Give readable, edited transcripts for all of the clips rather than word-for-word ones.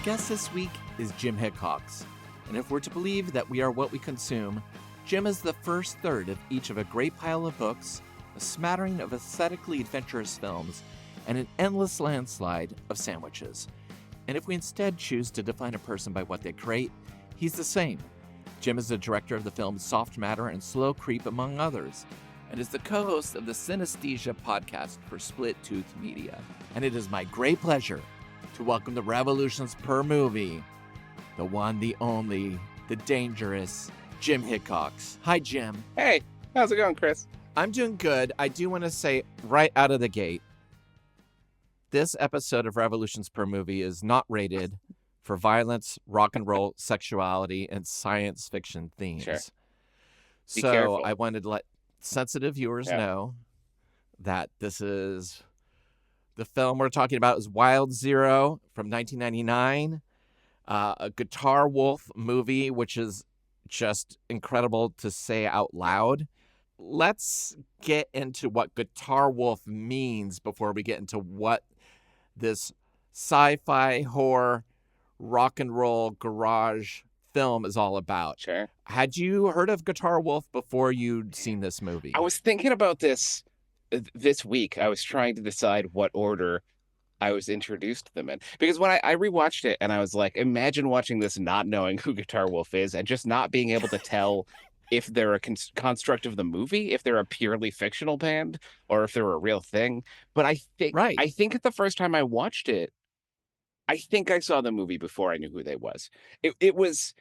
guest this week is Jim Hickcox, and if we're to believe that we are what we consume, Jim is the first third of each of a great pile of books, a smattering of aesthetically adventurous films, and an endless landslide of sandwiches. And if we instead choose to define a person by what they create, he's the same. Jim is the director of the films Soft Matter and Slow Creep, among others, and is the co-host of the Synesthesia podcast for Split Tooth Media. And it is my great pleasure to welcome the Revolutions Per Movie, the one, the only, the dangerous Jim Hickcox. Hi, Jim. Hey, how's it going, Chris? I'm doing good. I do want to say right out of the gate, this episode of Revolutions Per Movie is not rated for violence, rock and roll, sexuality, and science fiction themes. Sure. Be So careful. I wanted to let sensitive viewers Yeah. know that this is the film we're talking about is Wild Zero from 1999, a Guitar Wolf movie, which is just incredible to say out loud. Let's get into what Guitar Wolf means before we get into what this sci-fi horror rock and roll garage film is all about. Sure. Had you heard of Guitar Wolf before you'd seen this movie? I was thinking about this week. I was trying to decide what order I was introduced to them in. Because when I rewatched it and I was like, imagine watching this not knowing who Guitar Wolf is and just not being able to tell if they're a construct of the movie, if they're a purely fictional band, or if they're a real thing. But I think the first time I watched it, I think I saw the movie before I knew who they was. It was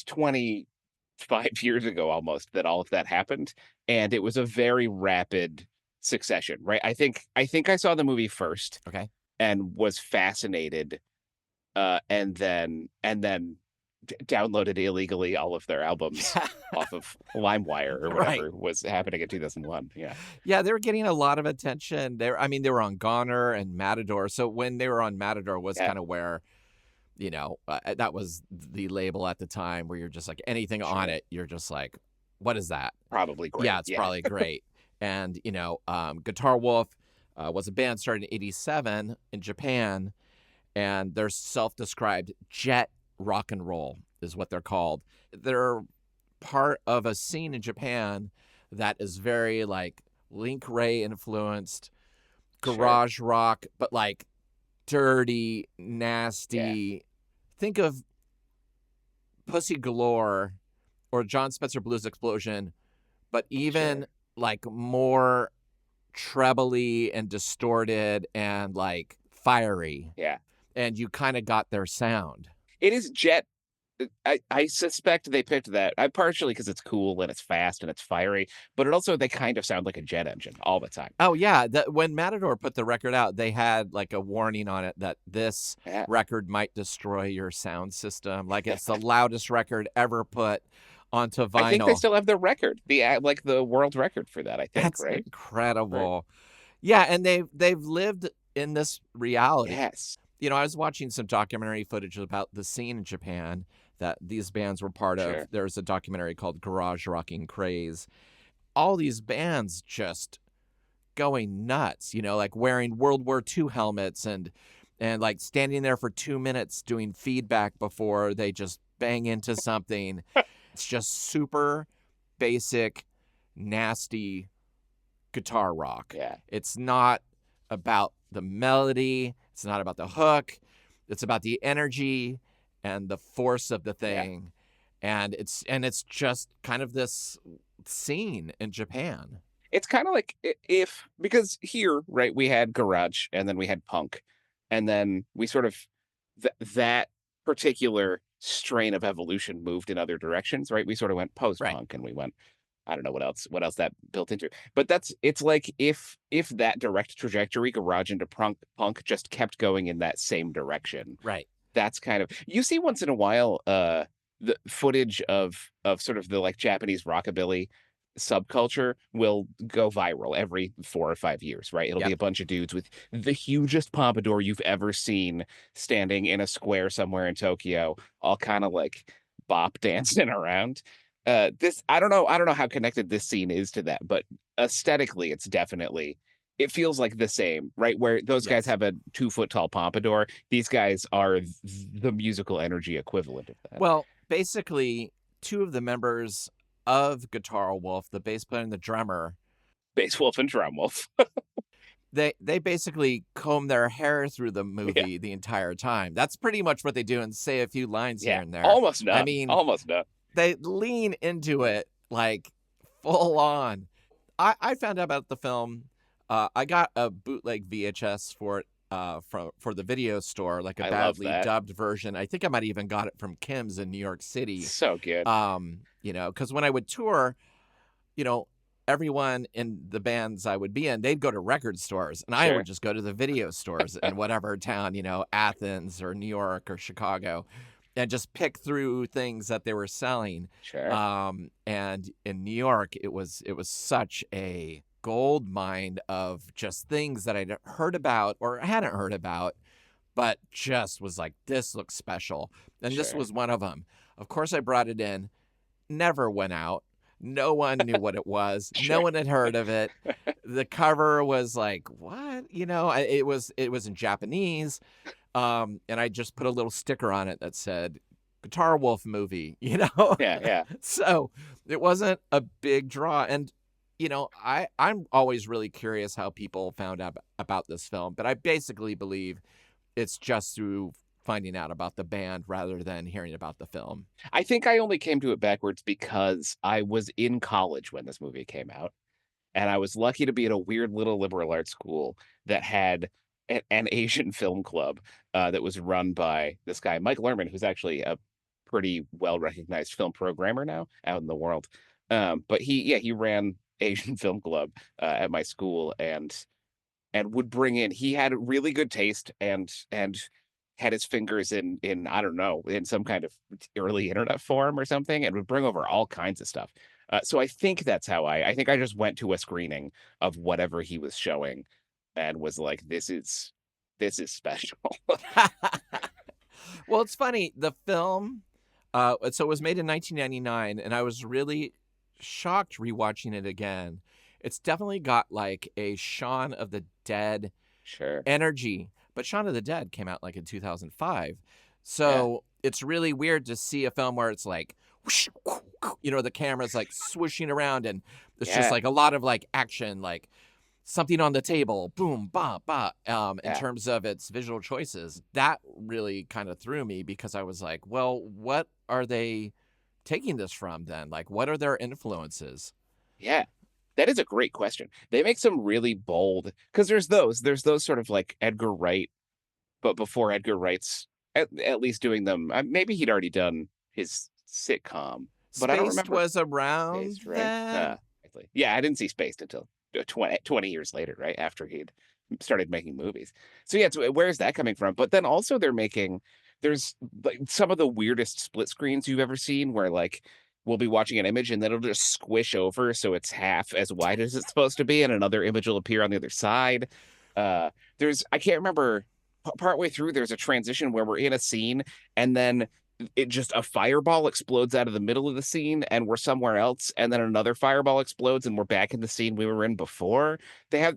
25 years ago almost that all of that happened, and it was a very rapid succession, right? I think I saw the movie first, Okay. and was fascinated, and then downloaded illegally all of their albums off of LimeWire or whatever was happening in 2001. Yeah, they were getting a lot of attention. They were on Goner and Matador. So when they were on Matador was kind of where, that was the label at the time where you're just like anything on it. You're just like, what is that? Probably great. Yeah, it's probably great. And, Guitar Wolf was a band started in 1987 in Japan, and they're self-described jet rock and roll is what they're called. They're part of a scene in Japan that is very like Link Ray influenced garage rock, but like dirty, nasty. Think of Pussy Galore or John Spencer Blues Explosion, but even like more trebly and distorted and like fiery. Yeah. And you kind of got their sound. It is jet. I suspect they picked that. I partially because it's cool and it's fast and it's fiery, but they kind of sound like a jet engine all the time. Oh yeah, when Matador put the record out, they had like a warning on it that this record might destroy your sound system. Like it's the loudest record ever put onto vinyl. I think they still have the record, the world record for that. I think that's right. Incredible. Right. Yeah, and they've lived in this reality. Yes. I was watching some documentary footage about the scene in Japan that these bands were part of. There's a documentary called Garage Rocking Craze. All these bands just going nuts, like wearing World War II helmets and like standing there for 2 minutes doing feedback before they just bang into something. It's just super basic, nasty guitar rock. Yeah. It's not about the melody. It's not about the hook. It's about the energy and the force of the thing. Yeah. And it's just kind of this scene in Japan. It's kind of like because here, right, we had garage and then we had punk. And then we sort of, that particular strain of evolution moved in other directions, right? We sort of went post-punk and we went, I don't know what else that built into. But it's like if that direct trajectory, garage into punk just kept going in that same direction. Right. That's kind of, you see once in a while the footage of sort of the like Japanese rockabilly subculture will go viral every 4 or 5 years, right? It'll be a bunch of dudes with the hugest pompadour you've ever seen standing in a square somewhere in Tokyo, all kind of like bop dancing around. I don't know how connected this scene is to that, but aesthetically it's definitely it feels like the same, right? Where those guys Yes. have a 2 foot tall pompadour. These guys are the musical energy equivalent of that. Well, basically, two of the members of Guitar Wolf, the bass player and the drummer, Bass Wolf and Drum Wolf. they basically comb their hair through the Yeah. movie the entire time. That's pretty much what they do and say a few lines here Yeah. and there. Almost I none. mean, Almost none. they lean into it like full on. I found out about the film. I got a bootleg VHS for it for the video store, like a I love badly that. dubbed version. I think I might even got it from Kim's in New York City. So good. Because when I would tour, you know, everyone in the bands I would be in, they'd go to record stores, and I Sure. would just go to the video stores in whatever town, Athens or New York or Chicago, and just pick through things that they were selling. Sure. And in New York, it was such a gold mine of just things that I'd heard about or hadn't heard about, but just was like, this looks special. And this Sure. was one of them. Of course, I brought it in, never went out. No one knew what it was. Sure. No one had heard of it. The cover was like, what? It was in Japanese. And I just put a little sticker on it that said Guitar Wolf movie, Yeah. Yeah. So it wasn't a big draw. And, I'm always really curious how people found out about this film, but I basically believe it's just through finding out about the band rather than hearing about the film. I think I only came to it backwards because I was in college when this movie came out. And I was lucky to be at a weird little liberal arts school that had an Asian film club that was run by this guy, Mike Lerman, who's actually a pretty well recognized film programmer now out in the world. But he ran Asian Film Club at my school and would bring in. He had really good taste and had his fingers in I don't know, in some kind of early internet forum or something, and would bring over all kinds of stuff. So I think that's how I think I just went to a screening of whatever he was showing and was like, this is special. Well, it's funny. The film, so it was made in 1999, and I was really shocked rewatching it again. It's definitely got like a Shaun of the Dead Sure. energy, but Shaun of the Dead came out like in 2005. Yeah. So it's really weird to see a film where it's like, whoosh, the camera's like swooshing around and it's just Yeah. like a lot of like action, like something on the table, boom, ba, ba, in Yeah. terms of its visual choices. That really kind of threw me because I was like, well, what are they taking this from then? Like, what are their influences? Yeah. That is a great question. They make some really bold because there's those sort of like Edgar Wright, but before Edgar Wright's at least doing them. Maybe he'd already done his sitcom, but I don't Spaced remember. was around Spaced, right? then. Exactly. Yeah, I didn't see Spaced until 20 years later, right after he'd started making movies. So yeah, where is that coming from? But then also there's like some of the weirdest split screens you've ever seen, where like we'll be watching an image and then it'll just squish over so it's half as wide as it's supposed to be, and another image will appear on the other side. There's I can't remember partway through there's a transition where we're in a scene and then it just a fireball explodes out of the middle of the scene and we're somewhere else, and then another fireball explodes and we're back in the scene we were in before. They're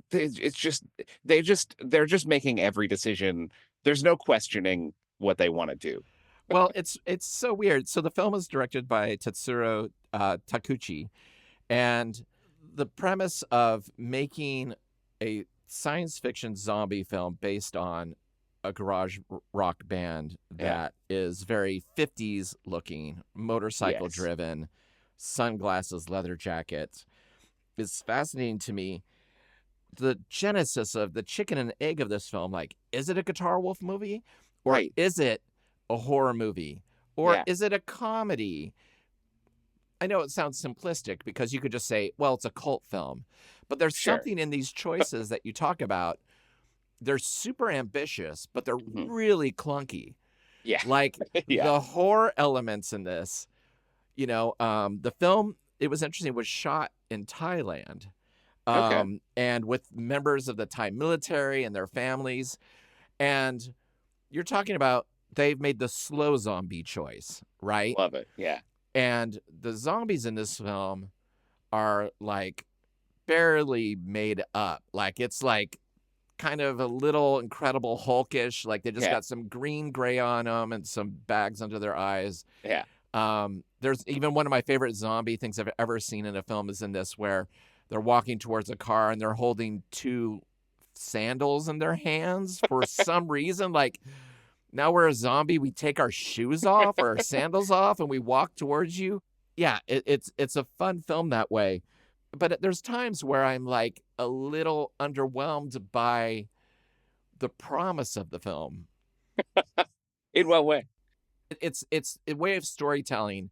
just making every decision. There's no questioning what they want to do. Well, it's so weird. So the film was directed by Tetsuro Takuchi, and the premise of making a science fiction zombie film based on a garage rock band that is very 50s looking, motorcycle driven, sunglasses, leather jackets is fascinating to me. The genesis of the chicken and egg of this film, like, is it a Guitar Wolf movie? Or Right. is it a horror movie? Or Yeah. is it a comedy? I know it sounds simplistic because you could just say, well, it's a cult film. But there's Sure. something in these choices that you talk about. They're super ambitious, but they're Mhm. really clunky. Yeah. Like Yeah. the horror elements in this, the film, it was interesting, was shot in Thailand. Okay. And with members of the Thai military and their families. And you're talking about they've made the slow zombie choice, right? Love it. Yeah. And the zombies in this film are like barely made up. Like it's like kind of a little Incredible Hulkish. Like they just Yeah. got some green gray on them and some bags under their eyes. Yeah. There's even one of my favorite zombie things I've ever seen in a film is in this, where they're walking towards a car and they're holding two sandals in their hands for some reason. Like, now we're a zombie, we take our shoes off or our sandals off and we walk towards you. Yeah, it's a fun film that way. But there's times where I'm like a little underwhelmed by the promise of the film. In what way? It's a way of storytelling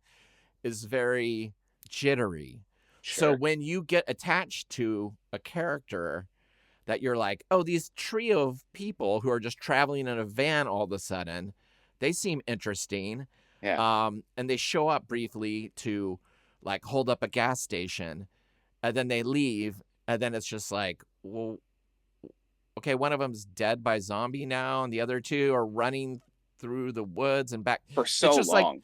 is very jittery. So Sure. when you get attached to a character that you're like, oh, these trio of people who are just traveling in a van all of a sudden, they seem interesting. Yeah. And they show up briefly to like hold up a gas station, and then they leave, and then it's just like, well, okay, one of them's dead by zombie now, and the other two are running through the woods and back. For It's so just like long.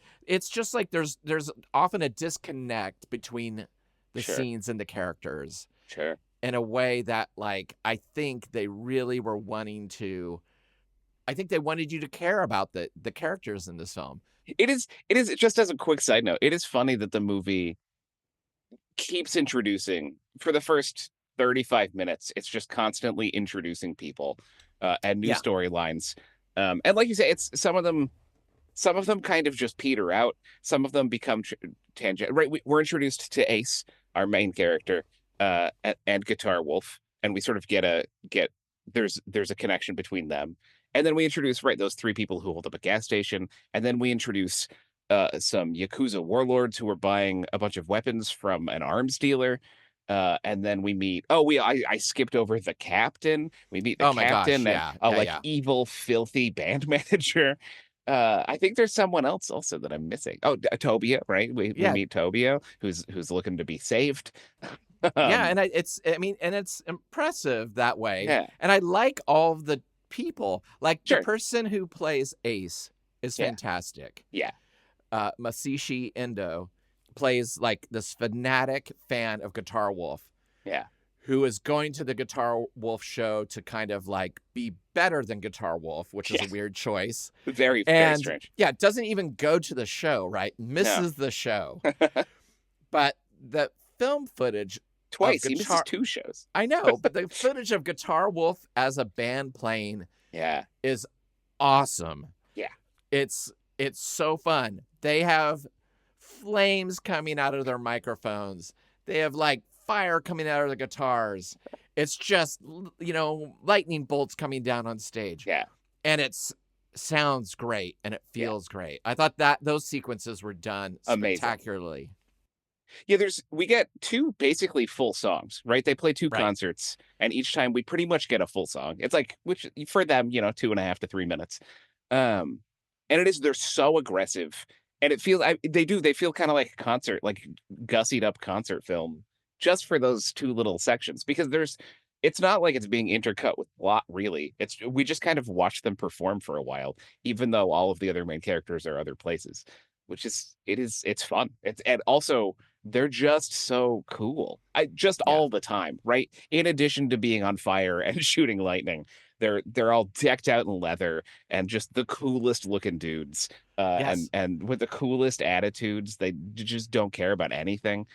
there's often a disconnect between the Sure. scenes and the characters Sure. in a way that, like, I think they really were wanting to. I think they wanted you to care about the characters in this film. It is just as a quick side note, it is funny that the movie keeps introducing for the first 35 minutes, it's just constantly introducing people and new Yeah. storylines. And like you say, it's some of them kind of just peter out. Some of them become tangent. Right, we're introduced to Ace, our main character, and Guitar Wolf, and we sort of get there's a connection between them. And then we introduce those three people who hold up a gas station, and then we introduce some Yakuza warlords who are buying a bunch of weapons from an arms dealer. And then we meet. I skipped over the captain. We meet the Oh my gosh. captain and Yeah. a Yeah. like Yeah. evil, filthy band manager. I think there's someone else also that I'm missing. Oh, Tobia, right? We Yeah. meet Tobia, who's looking to be saved. Yeah. um, And it's impressive that way. yeah, And I like all of the people. Like the sure, person who plays Ace is yeah, fantastic. yeah, Masashi Endo plays like this fanatic fan of Guitar Wolf yeah, who is going to the Guitar Wolf show to kind of like be better than Guitar Wolf, which is yeah. a weird choice. Very, very And strange. yeah, doesn't even go to the show, right? No, Misses the show. But the film footage of twice. He misses Guitar, 2 shows. I know, but the footage of Guitar Wolf as a band playing Yeah, is awesome. yeah, It's so fun. They have flames coming out of their microphones. They have like fire coming out of the guitars. It's just, lightning bolts coming down on stage. yeah, And sounds great and it yeah. feels great. I thought that those sequences were done Amazing. spectacularly. Yeah, we get two basically full songs, right? They play two Right. concerts, and each time we pretty much get a full song. It's like, which for them, 2.5 to 3 minutes. And they're so aggressive, and they feel kind of like a concert, like gussied up concert film, just for those two little sections, because it's not like it's being intercut with plot, really. We just kind of watch them perform for a while, even though all of the other main characters are other places, which it's fun. And also they're just so cool. Yeah. All the time, right? In addition to being on fire and shooting lightning, they're all decked out in leather and just the coolest looking dudes. Yes. And with the coolest attitudes, they just don't care about anything.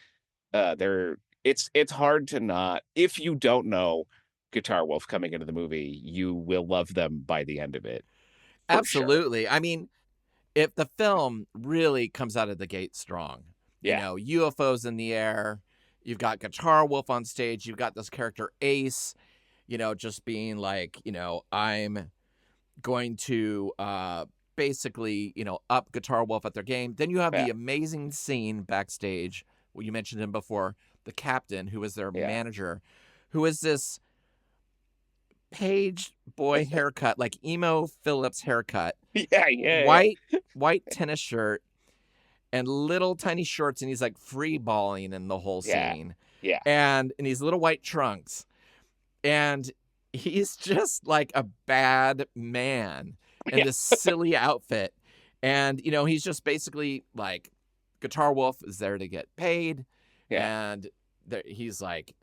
It's hard to not, if you don't know Guitar Wolf coming into the movie, you will love them by the end of it. For sure. Absolutely. I mean, if the film really comes out of the gate strong, Yeah. UFOs in the air, you've got Guitar Wolf on stage, you've got this character Ace, just being like, I'm going to basically, up Guitar Wolf at their game. Then you have Yeah. the amazing scene backstage. Well, you mentioned him before, the captain, who is their Yeah. manager, who is this page boy haircut, like emo Phillips haircut, Yeah. white tennis shirt, and little tiny shorts, and he's like free balling in the whole Yeah. scene. Yeah. And in these little white trunks. And he's just like a bad man in Yeah. this silly outfit. And, he's just basically like, Guitar Wolf is there to get paid. Yeah. And he's like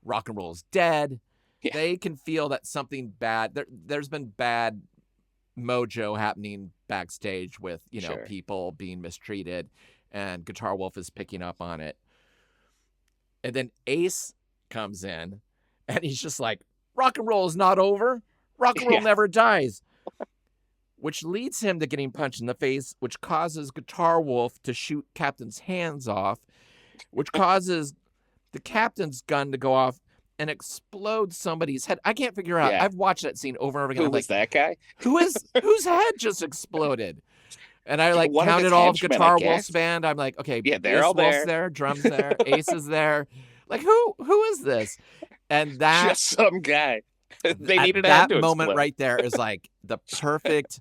rock and roll is dead. Yeah. They can feel that something bad. There's been bad mojo happening backstage with, Sure. people being mistreated, and Guitar Wolf is picking up on it. And then Ace comes in, and he's just like, rock and roll is not over. Rock and roll Yeah. never dies. Which leads him to getting punched in the face, which causes Guitar Wolf to shoot Captain's hands off, which causes the Captain's gun to go off and explode somebody's head. I can't figure out. Yeah. I've watched that scene over and over again. Who I'm was like, that guy? whose head just exploded? And I One of counted his all of henchmen, I Guitar guess. Wolf's band. I'm like, okay, Yeah, they're bass all Wolf's there. there, drums there, Ace is there. Like, who is this? And that Just some guy. They at needed a that head to moment explode. right there is like the perfect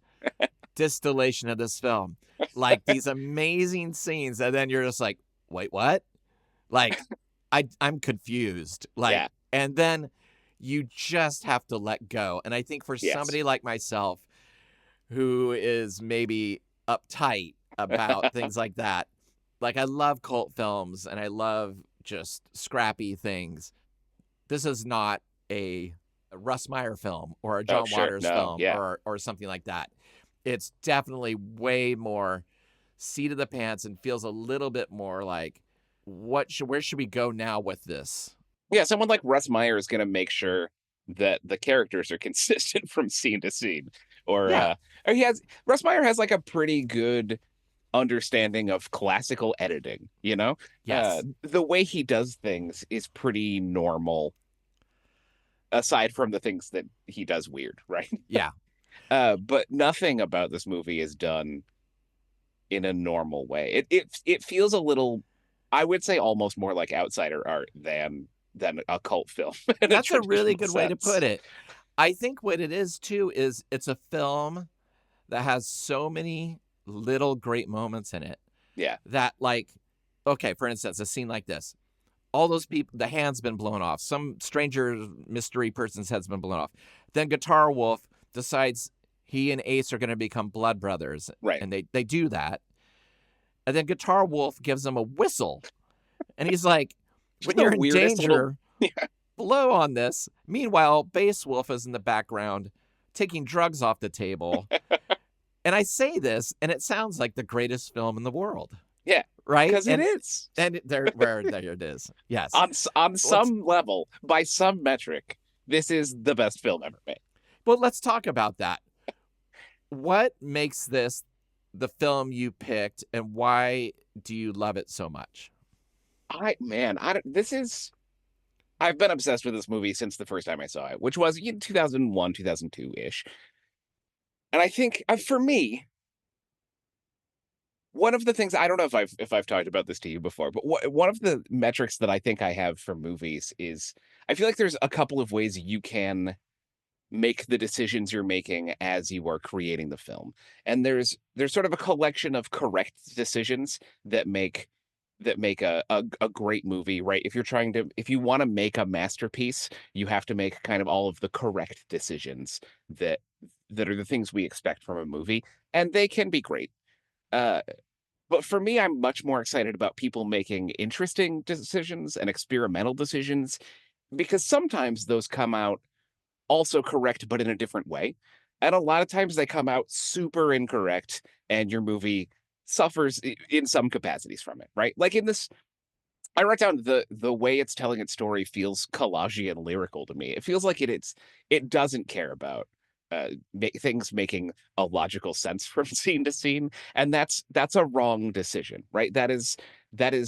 distillation of this film. Like these amazing scenes, and then you're just like, wait, what? Like, I'm confused. Like, Yeah. and then you just have to let go. And I think for Yes. somebody like myself, who is maybe uptight about things like that, like I love cult films and I love just scrappy things. This is not a Russ Meyer film or a John Waters film or something like that. It's definitely way more seat of the pants and feels a little bit more like, where should we go now with this? Yeah, someone like Russ Meyer is going to make sure that the characters are consistent from scene to scene. Or Russ Meyer has like a pretty good understanding of classical editing, Yes. The way he does things is pretty normal, aside from the things that he does weird, right? Yeah. But nothing about this movie is done in a normal way. It feels a little, I would say, almost more like outsider art than a cult film. That's a really good sense. way to put it. I think what it is too is it's a film that has so many little great moments in it. Yeah. That, like, okay, for instance, a scene like this. All those people, the hand's been blown off. Some stranger mystery person's head's been blown off. Then Guitar Wolf decides he and Ace are going to become blood brothers. Right. And they do that. And then Guitar Wolf gives him a whistle. And he's like, when you're in danger, blow on this. Meanwhile, Bass Wolf is in the background taking drugs off the table. And I say this, and it sounds like the greatest film in the world. Yeah. Right? Because it is. And there it is. Yes. On some level, by some metric, this is the best film ever made. Well, let's talk about that. What makes this the film you picked, and why do you love it so much? I've been obsessed with this movie since the first time I saw it, which was in 2001, 2002-ish. And I think, for me, one of the things, I don't know if I've talked about this to you before, but one of the metrics that I think I have for movies is I feel like there's a couple of ways you can make the decisions you're making as you are creating the film. And there's sort of a collection of correct decisions that make a great movie, right? If you want to make a masterpiece, you have to make kind of all of the correct decisions that are the things we expect from a movie, and they can be great. But for me, I'm much more excited about people making interesting decisions and experimental decisions, because sometimes those come out also correct, but in a different way. And a lot of times they come out super incorrect, and your movie suffers in some capacities from it, right? Like in this, I wrote down the way it's telling its story feels collagian lyrical to me. It feels like it doesn't care about things making a logical sense from scene to scene, and that's a wrong decision, right? That is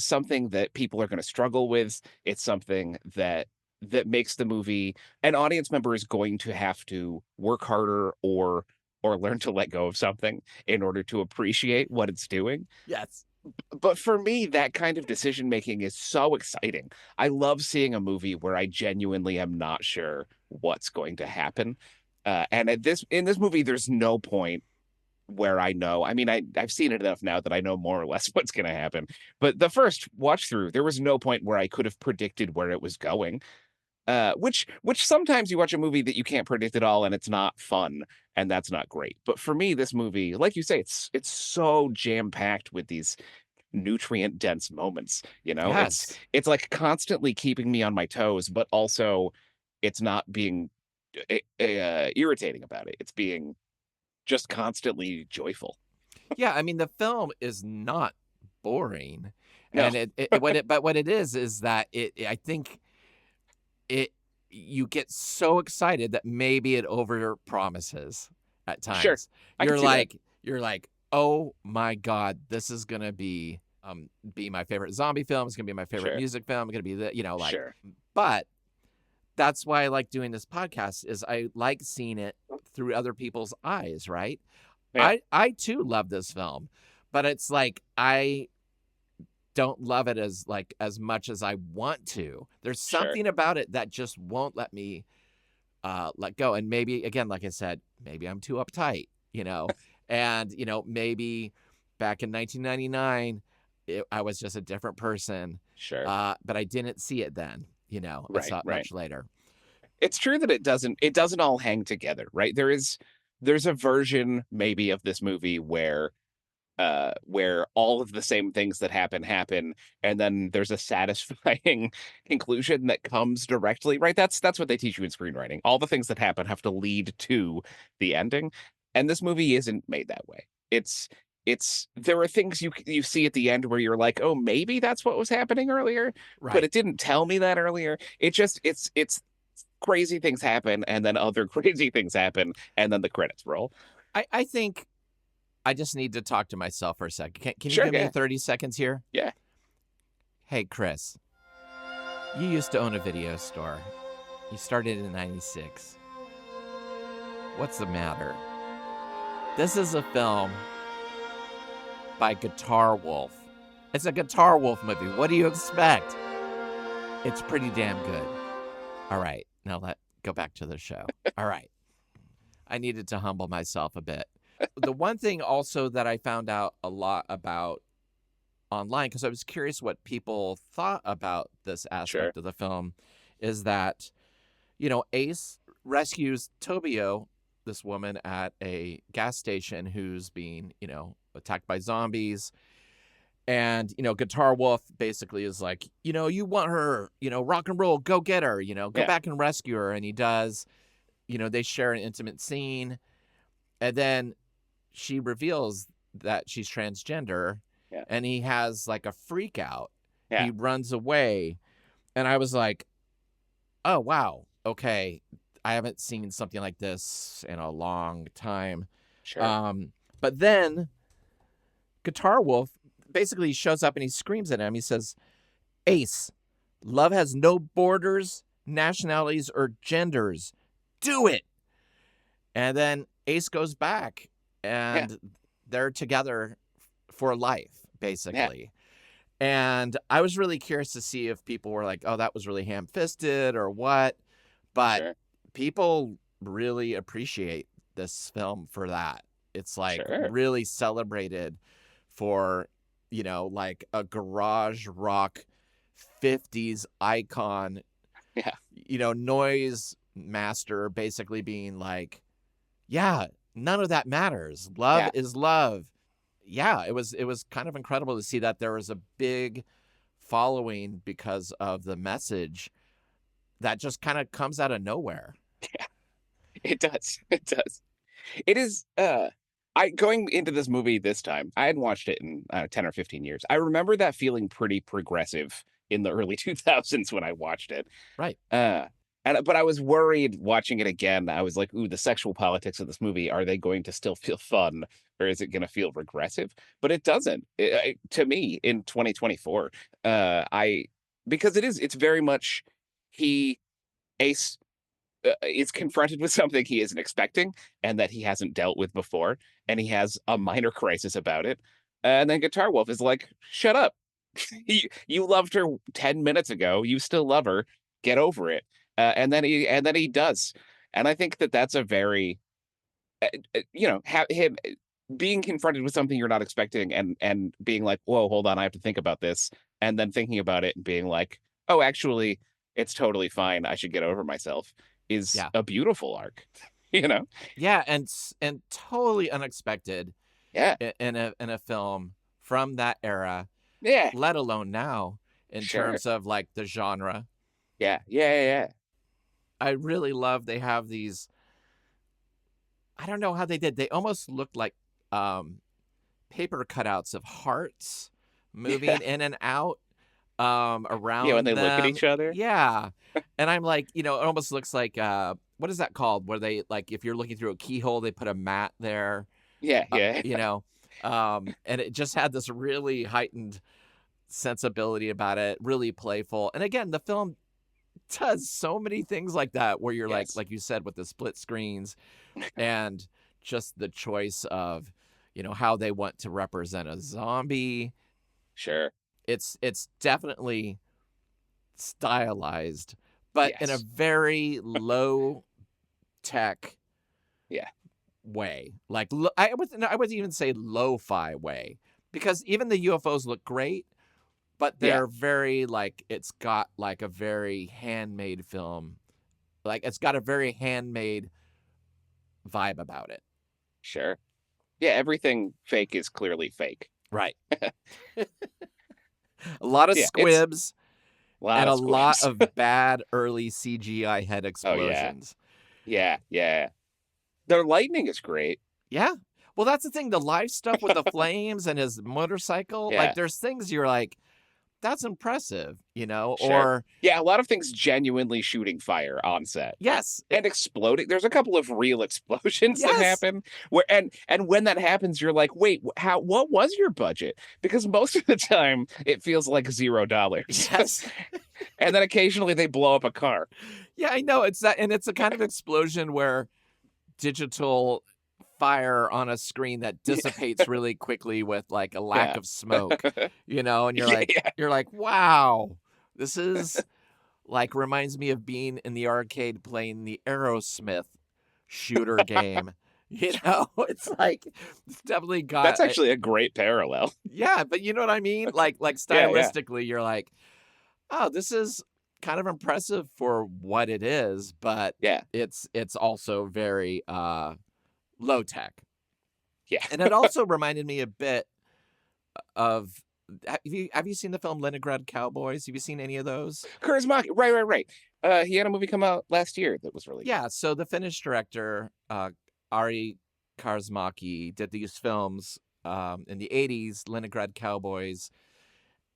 something that people are going to struggle with. It's something that makes the movie, an audience member is going to have to work harder or learn to let go of something in order to appreciate what it's doing. Yes. But for me, that kind of decision making is so exciting. I love seeing a movie where I genuinely am not sure what's going to happen. And in this movie, there's no point where I know. I mean, I've seen it enough now that I know more or less what's going to happen. But the first watch through, there was no point where I could have predicted where it was going. Which sometimes you watch a movie that you can't predict at all, and it's not fun, and that's not great. But for me, this movie, like you say, it's so jam packed with these nutrient dense moments. It's Yes. it's like constantly keeping me on my toes, but also it's not being irritating about it. It's being just constantly joyful. Yeah, I mean the film is not boring. No, And what it is that I think it you get so excited that maybe it over promises at sure, times. I can see that. You're like, "Oh my god, this is going to be my favorite zombie film. It's going to be my favorite Sure, music film. It's going to be like sure. but that's why I like doing this podcast is I like seeing it through other people's eyes, right? Yeah, I too love this film, but it's like I don't love it as much as I want to. There's sure. something about it that just won't let me let go. And maybe again, like I said, maybe I'm too uptight. And maybe back in 1999, I was just a different person. Sure. But I didn't see it then. I Right, saw it right. much later. It's true that it doesn't all hang together, right? There's a version maybe of this movie where all of the same things that happen, and then there's a satisfying conclusion that comes directly, right? That's what they teach you in screenwriting. All the things that happen have to lead to the ending, and this movie isn't made that way. It's there are things you see at the end where you're like, oh, maybe that's what was happening earlier, but Right. it didn't tell me that earlier. It's crazy things happen, and then other crazy things happen, and then the credits roll. I think I just need to talk to myself for a second. Can you Sure, give me yeah, 30 seconds here? yeah. Hey, Chris, you used to own a video store. You started in 96. What's the matter? This is a film by Guitar Wolf. It's a Guitar Wolf movie. What do you expect? It's pretty damn good. All right, now let's go back to the show. All right. I needed to humble myself a bit. The one thing also that I found out a lot about online, because I was curious what people thought about this Sure. aspect of the film, is that, Ace rescues Tobio, this woman at a gas station who's being, attacked by zombies. And, Guitar Wolf basically is like, you want her, rock and roll, go get her, go Yeah. back and rescue her. And he does. They share an intimate scene. And then she reveals that she's transgender Yeah. and he has like a freak out. Yeah. He runs away. And I was like, oh, wow. Okay. I haven't seen something like this in a long time. Sure. But then Guitar Wolf basically shows up and he screams at him. He says, Ace, love has no borders, nationalities, or genders. Do it. And then Ace goes back Yeah. and they're together for life, Yeah. basically. And I was really curious to see if people were like, oh, that was really ham fisted or what. But Sure. people really appreciate this film for that. It's like Sure. really celebrated for, like a garage rock 50s icon, Yeah. noise master basically being like, yeah, none of that matters. Love Yeah. is love. Yeah, it was kind of incredible to see that there was a big following because of the message that just kind of comes out of nowhere. Yeah. It does. It does. It is I going into this movie this time, I hadn't watched it in 10 or 15 years. I remember that feeling pretty progressive in the early 2000s when I watched it. Right. But I was worried watching it again. I was like, ooh, the sexual politics of this movie, are they going to still feel fun or is it going to feel regressive? But it doesn't. To me in 2024, I because it's very much he Ace is confronted with something he isn't expecting and that he hasn't dealt with before, and he has a minor crisis about it. And then Guitar Wolf is like, "Shut up! You loved her 10 minutes ago. You still love her. Get over it." And then he does, and I think that that's a very him being confronted with something you're not expecting, and being like, "Whoa, hold on, I have to think about this," and then thinking about it and being like, "Oh, actually, it's totally fine. I should get over myself," is Yeah. a beautiful arc. You know? Yeah, and totally unexpected Yeah. in a film from that era. Yeah, let alone now in sure. terms of like the genre. Yeah, yeah, yeah, yeah. I really love they have these. I don't know how they did. They almost looked like um, paper cutouts of hearts Yeah, moving in and out yeah. When around they look at them. each other. Yeah. And I'm like, it almost looks like what is that called? Where they like if you're looking through a keyhole, they put a mat there. Yeah, Uh, yeah, you know, and it just had this really heightened sensibility about it, really playful. And again, the film does so many things like that where you're yes, like you said with the split screens and just the choice of how they want to represent a zombie. sure. It's definitely stylized, but in a Yes, very low tech yeah, way. Like I would even say lo-fi way, because even the UFOs look great, but yeah, they're very like it's got like a very handmade film. Like it's got a very handmade vibe about it. sure. Yeah, everything fake is clearly fake. Right. A lot of Yeah, it's squibs a lot and of a lot squibs. of bad early CGI head Oh yeah, explosions. yeah, yeah. Their lightning is great. Yeah. Well, that's the thing. The live stuff with the flames and his motorcycle, like Yeah, there's things you're like, that's impressive, sure. or Yeah, a lot of things genuinely shooting fire on set. yes, And exploding. There's a couple of real explosions that yes, happen where and when that happens, you're like, wait, how what was your budget? Because most of the time it feels like $0. yes. And then occasionally they blow up a car. Yeah, I know. It's that, and it's a kind of explosion where digital fire on a screen that dissipates really quickly with like a lack Yeah. of smoke, and Yeah, yeah. you're like, wow, this is like reminds me of being in the arcade playing the Aerosmith shooter game. It's like it's definitely got That's actually a great parallel. yeah, but you know what I mean? Like Yeah, yeah. stylistically, you're like, oh, this is kind of impressive for what it is, but Yeah. it's also very low tech. Yeah. And it also reminded me a bit of have you seen the film Leningrad Cowboys? Have you seen any of those? Kaurismäki. Right, right, right. He had a movie come out last year that was really good. Yeah, so the Finnish director Ari Kaurismäki did these films in the 80s, Leningrad Cowboys.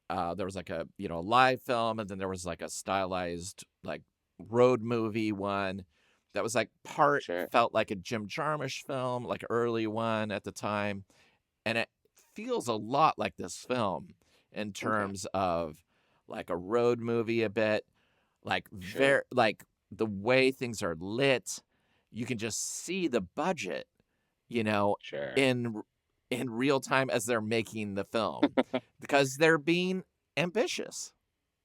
There was like a live film, and then there was like a stylized like road movie one that was like part Sure. felt like a Jim Jarmusch film, like early one at the time, and it feels a lot like this film in Okay. terms of like a road movie a bit, like Sure. very like the way things are lit. You can just see the budget, you know, Sure. in in real time as they're making the film because they're being ambitious.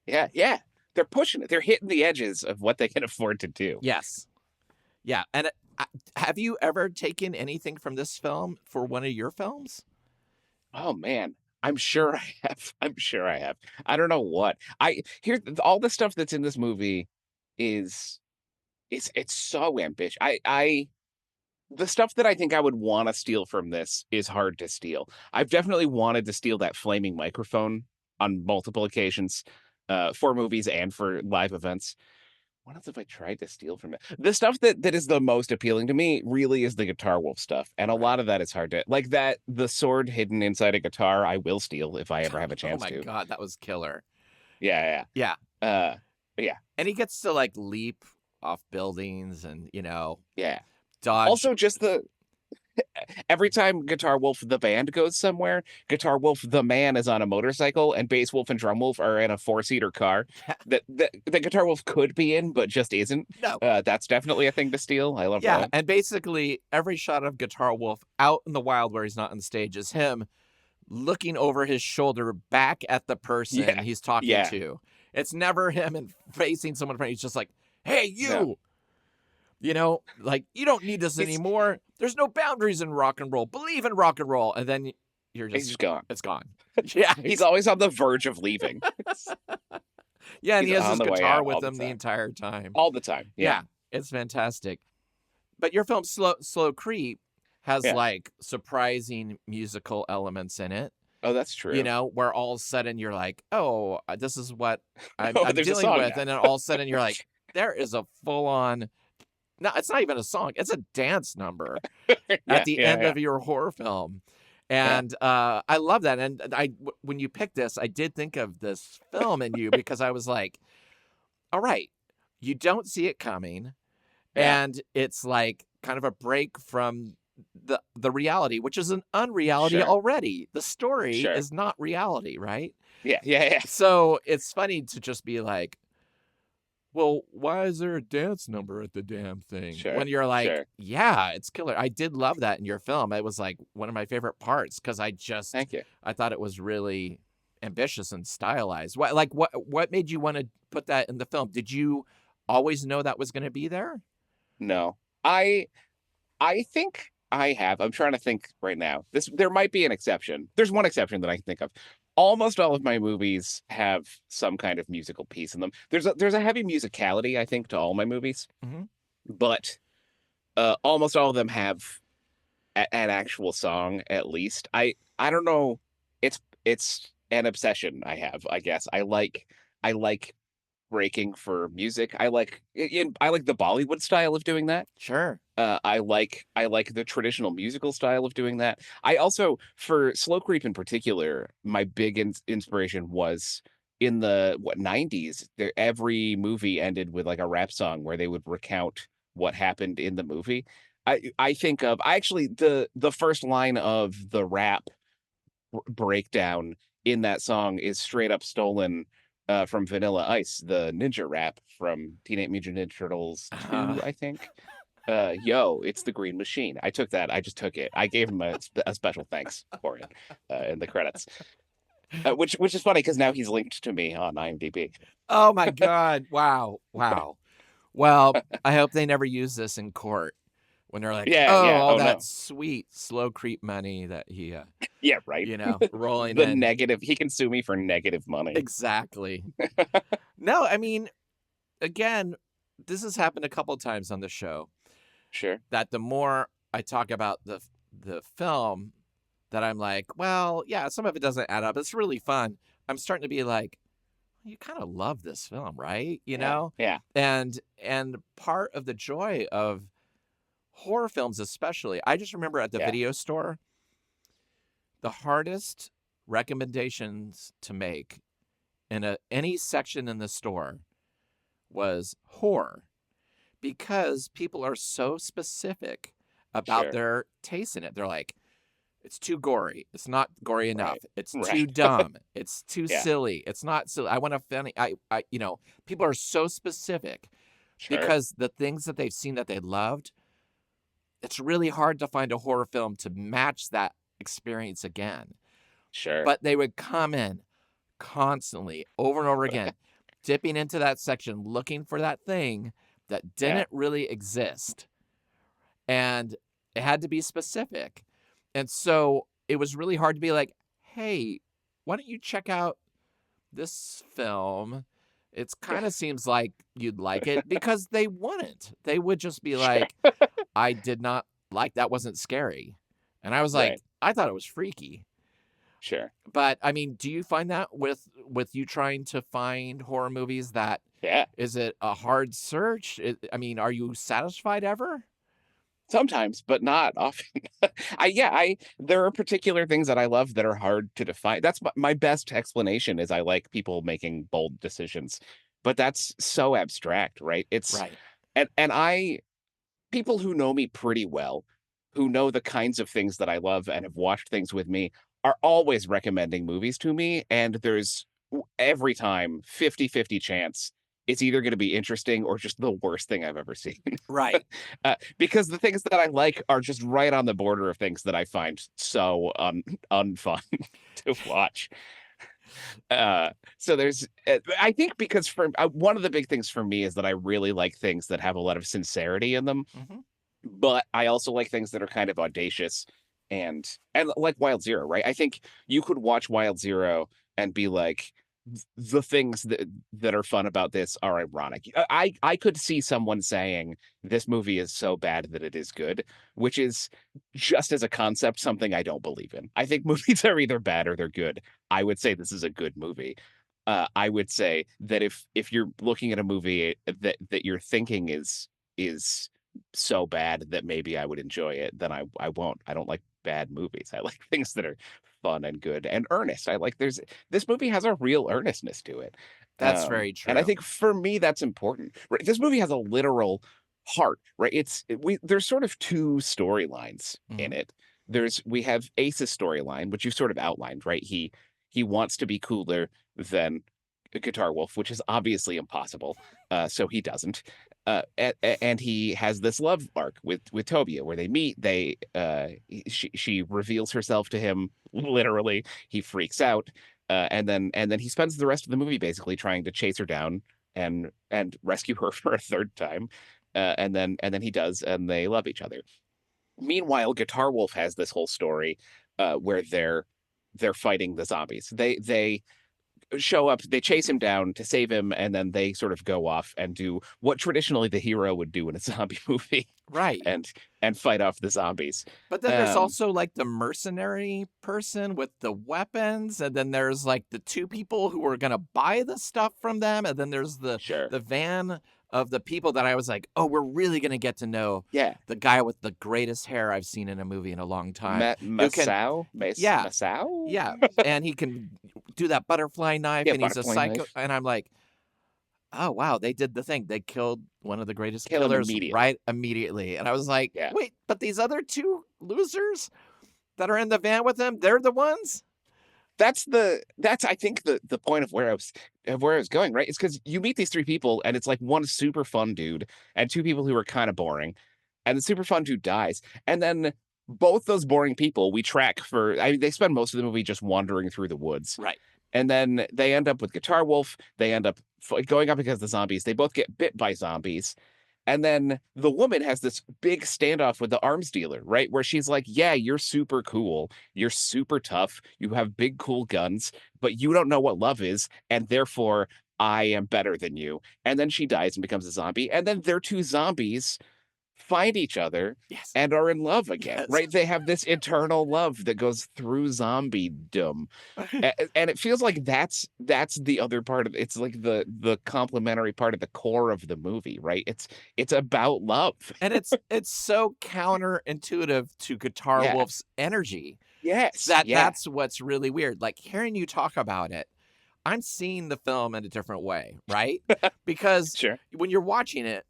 Yeah, yeah. They're pushing it. They're hitting the edges of what they can afford to do. Yes. Yeah. And have you ever taken anything from this film for one of your films? Oh man, I'm sure I have. I'm sure I have. I don't know what. I here all the stuff that's in this movie is it's so ambitious. I the stuff that I think I would want to steal from this is hard to steal. I've definitely wanted to steal that flaming microphone on multiple occasions, for movies and for live events. What else have I tried to steal from it? The stuff that is the most appealing to me really is the Guitar Wolf stuff, and a Right. lot of that is hard to like that the sword hidden inside a guitar, I will steal if I ever have a Oh chance my to. God, that was killer. Yeah, Yeah. yeah. But yeah, And he gets to like leap off buildings and, yeah. dodge. Also, just the every time Guitar Wolf the band goes somewhere, Guitar Wolf the man is on a motorcycle, and Bass Wolf and Drum Wolf are in a four-seater car that Guitar Wolf could be in, but just isn't. No. That's definitely a thing to steal. I love Yeah. that. And basically, every shot of Guitar Wolf out in the wild where he's not on stage is him looking over his shoulder back at the person Yeah, he's talking yeah. to. It's never him and facing someone in front. He's just like, hey, No, you, like, you don't need this he's anymore. There's no boundaries in rock and roll. Believe in rock and roll. And then you're he's just, just gone. it's gone. Yeah. He's always on the verge of leaving. Yeah. And He's he has on his the way guitar out with all the him the time. entire time. All the time. Yeah. Yeah. It's fantastic. But your film, Slow Creep, has Yeah. like surprising musical elements in it. Oh, that's You true. know, where all of a sudden you're like, "Oh, this is what I'm Oh, I'm there's a dealing song with," now. and then all of a sudden you're like, there is a full on. No, it's not even a song. It's a dance number at Yeah, the yeah, end yeah, of your horror film. yeah. And I love that. And when you picked this, I did think of this film in you because I was like, all right, you don't see it coming. Yeah. And it's like kind of a break from the reality, which is an unreality Sure, already. The story sure. is not reality, right? Yeah, yeah, yeah. So it's funny to just be like, well, why is there a dance number at the damn thing? Sure, When you're like, sure. yeah, it's killer. I did love that in your film. It was like one of my favorite parts because Thank you. I thought it was really ambitious and stylized. What made you want to put that in the film? Did you always know that was going to be there? No. I I think I have. I'm trying to think right now. There might be an exception. There's one exception that I can think of. Almost all of my movies have some kind of musical piece in them. There's a heavy musicality, I think, to all my movies, Hmm. but almost all of them have an actual song at least. I don't know. It's an obsession I have, I guess. I like breaking for music. I like the Bollywood style of doing that. Sure. I like the traditional musical style of doing that. I also, for Slow Creep in particular, my big inspiration was in the what 90s. Every movie ended with like a rap song where they would recount what happened in the movie. I think of I actually the first line of the rap breakdown in that song is straight up stolen from Vanilla Ice, the ninja rap from Teenage Mutant Ninja Turtles Uh, 2, I think. Yo, it's the Green Machine. I took that. I just took it. I gave him a special thanks for it in the credits, which is funny because now he's linked to me on IMDb. oh my God. Wow. Wow. Well, I hope they never use this in court when they're like, Yeah, oh, yeah. all Oh that no. sweet slow creep money that he, Yeah, right. rolling The in. negative. He can sue me for negative money. Exactly. No, I mean, again, this has happened a couple times on the show Sure. that the more I talk about the film, that I'm like, well, yeah, some of it doesn't add up. It's really fun. I'm starting to be like, you kind of love this film, right? You Yeah. know? Yeah. And part of the joy of horror films especially, I just remember at the Yeah. video store, the hardest recommendations to make in any section in the store was horror because people are so specific about Sure. their taste in it. They're like, it's too gory. It's not gory enough. Right. It's too Right. dumb. It's too Yeah. silly. It's not silly. I want a funny. People are so specific Sure. because the things that they've seen that they loved, it's really hard to find a horror film to match that experience again. Sure. But they would come in constantly over and over again, dipping into that section, looking for that thing that Yeah. didn't really exist. And it had to be specific. And so it was really hard to be like, hey, why don't you check out this film? It kind of seems like you'd like it because they wouldn't. They would just be Sure. like, I did not like that, wasn't scary. And I was like, Right. I thought it was freaky. Sure. But I mean, do you find that with you trying to find horror movies that Yeah. is it a hard search? I mean, are you satisfied ever? Sometimes, but not often. I there are particular things that I love that are hard to define. That's my best explanation is I like people making bold decisions, but that's so abstract, right? It's Right. and I people who know me pretty well, who know the kinds of things that I love and have watched things with me, are always recommending movies to me, and there's every time 50-50 chance it's either gonna be interesting or just the worst thing I've ever seen. Right. Because the things that I like are just right on the border of things that I find so unfun to watch. So I think because for one of the big things for me is that I really like things that have a lot of sincerity in them, Hmm. but I also like things that are kind of audacious and like Wild Zero, right? I think you could watch Wild Zero and be like, the things that are fun about this are ironic. I could see someone saying this movie is so bad that it is good, which is just as a concept something I don't believe in. I think movies are either bad or they're good. I would say this is a good movie. I would say that if you're looking at a movie that you're thinking is so bad that maybe I would enjoy it, then I won't. I don't like bad movies. I like things that are fun and good and earnest. I like this movie has a real earnestness to it. That's very And I true. think for me that's important. Right? This movie has a literal heart, right? There's sort of two storylines in Hmm. it. We have Ace's storyline, which you sort of outlined, right? He wants to be cooler than Guitar Wolf, which is obviously impossible. So he doesn't. And he has this love arc with Tobia where they meet. She reveals herself to him literally. He freaks out, and then he spends the rest of the movie basically trying to chase her down and rescue her for a third time. And then he does, and they love each other. Meanwhile, Guitar Wolf has this whole story where they're fighting the zombies. They show up, they chase him down to save him, and then they sort of go off and do what traditionally the hero would do in a zombie movie, Right. and fight off the zombies. But then there's Um, also like the mercenary person with the weapons, and then there's like the two people who are gonna buy the stuff from them, and then there's sure, the van of the people that I was like, oh, we're really gonna get to know yeah, the guy with the greatest hair I've seen in a movie in a long time, who can, yeah, Masao, yeah, and he can do that butterfly knife, yeah, and he's a butterfly psycho, knife, and I'm like, oh wow, they did the thing. They killed one of the greatest kill him killers immediately. right immediately. And I was like, Yeah, wait, but these other two losers that are in the van with him, they're the ones? that's I think the point of where I was going, right? It's because you meet these three people, and it's like one super fun dude and two people who are kind of boring, and the super fun dude dies, and then both those boring people we track for. They spend most of the movie just wandering through the woods, Right. and then they end up with Guitar Wolf. They end up going up against the zombies. They both get bit by zombies. And then the woman has this big standoff with the arms dealer, right? Where she's like, yeah, you're super cool. You're super tough. You have big, cool guns, but you don't know what love is. And therefore, I am better than you. And then she dies and becomes a zombie. And then their two zombies find each other Yes. and are in love again, Yes. right? They have this eternal love that goes through zombiedom. And it feels like that's the other part of it's like the complementary part of the core of the movie, right? It's about love. And it's so counterintuitive to Guitar Yeah. Wolf's energy Yes. that Yeah. that's what's really weird. Like hearing you talk about it, I'm seeing the film in a different way, right? Because Sure. when you're watching it,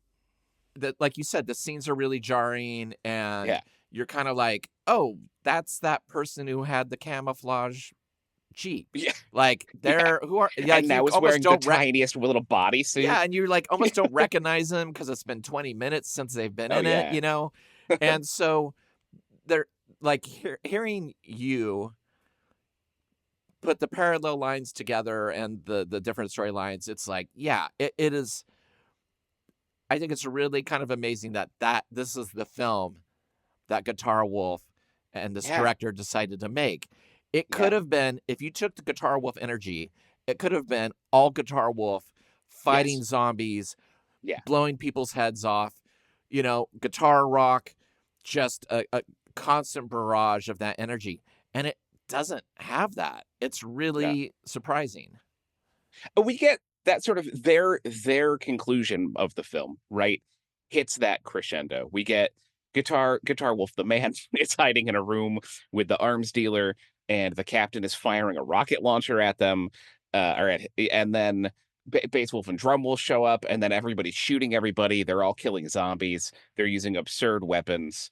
that like you said, the scenes are really jarring, and Yeah. you're kind of like, oh, that's that person who had the camouflage Jeep. Yeah. Like Yeah. they're who are, yeah, And like you now is almost wearing the don't tiniest little bodysuit. yeah, and you're like almost don't recognize them because it's been 20 minutes since they've been Oh in it, yeah. and so they're like hearing you put the parallel lines together and the different storylines. It's like, yeah, it is. I think it's really kind of amazing that this is the film that Guitar Wolf and this Yeah. director decided to make. It could Yeah. have been, if you took the Guitar Wolf energy, it could have been all Guitar Wolf fighting Yes. zombies, Yeah. blowing people's heads off, guitar rock, just a constant barrage of that energy. And it doesn't have that. It's No. really surprising. We get that sort of their conclusion of the film, right? Hits that crescendo. We get Guitar Wolf, the man is hiding in a room with the arms dealer, and the captain is firing a rocket launcher at them. And then Bass Wolf and Drum Wolf show up, and then everybody's shooting everybody. They're all killing zombies. They're using absurd weapons.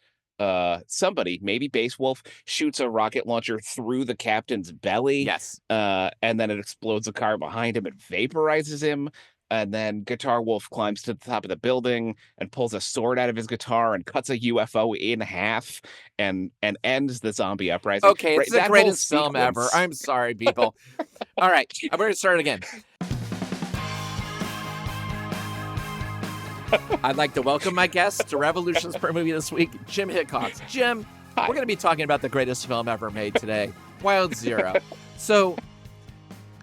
Somebody, maybe Bass Wolf, shoots a rocket launcher through the captain's belly, Yes. and then it explodes a car behind him and vaporizes him. And then Guitar Wolf climbs to the top of the building and pulls a sword out of his guitar and cuts a UFO in half and ends the zombie uprising. Okay, Right, it's the that whole greatest film ever. sequence. I'm sorry, people. All right, I'm going to start again. I'd like to welcome my guest to Revolutions Per Movie this week, Jim Hickcox. Jim, Hi. we're going to be talking about the greatest film ever made today, Wild Zero. So,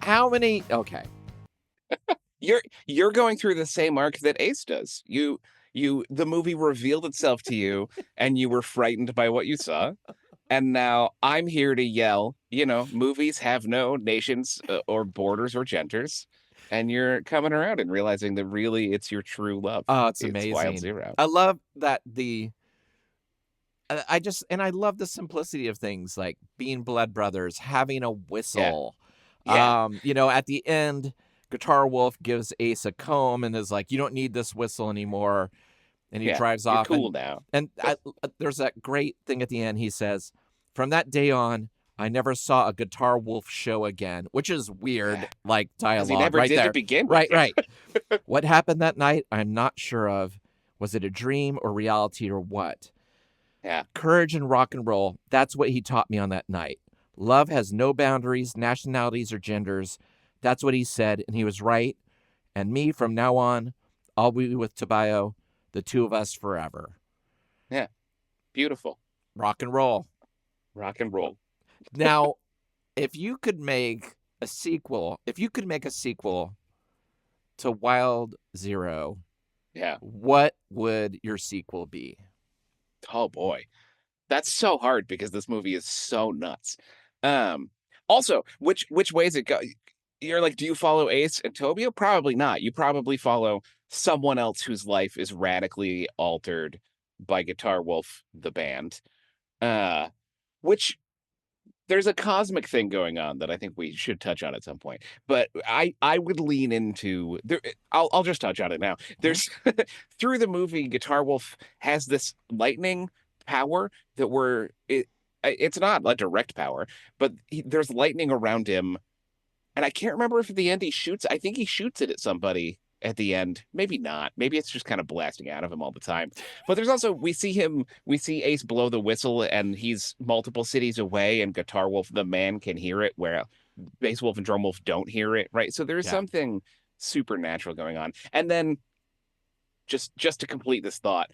How many? Okay. You're going through the same arc that Ace does. The movie revealed itself to you, and you were frightened by what you saw. And now I'm here to yell, movies have no nations or borders or genders. And you're coming around and realizing that really it's your true love. Oh, it's It's Wild amazing. Zero. I love that I love the simplicity of things like being blood brothers, having a Yeah. whistle. Yeah. At the end, Guitar Wolf gives Ace a comb and is like, "You don't need this whistle anymore." And he Yeah. drives You're off. cool now. There's that great thing at the end. He says, "From that day on, I never saw a Guitar Wolf show again," which is weird, Yeah. like Because he dialogue never right did there. to begin with. Right, right. What happened that night, I'm not sure of. Was it a dream or reality or what? Yeah. Courage and rock and roll, that's what he taught me on that night. Love has no boundaries, nationalities, or genders. That's what he said, and he was right. And me, from now on, I'll be with Tabayo, the two of us forever. Yeah. Beautiful. Rock and roll. Rock and roll. Now, if you could make a sequel to Wild Zero, Yeah. what would your sequel be? Oh boy. That's so hard because this movie is so nuts. Also, which way is it go? You're like, do you follow Ace and Tobio? Probably not. You probably follow someone else whose life is radically altered by Guitar Wolf, the band. Which there's a cosmic thing going on that I think we should touch on at some point. But I would lean into there. I'll just touch on it now. There's through the movie, Guitar Wolf has this lightning power that it's not a direct power, but there's lightning around him. And I can't remember if at the end he shoots. I think he shoots it at somebody at the end. Maybe not. Maybe it's just kind of blasting out of him all the time. But there's also we see Ace blow the whistle and he's multiple cities away and Guitar Wolf the man can hear it where Bass Wolf and Drum Wolf don't hear it, right? So there's something supernatural going on. And then just to complete this thought,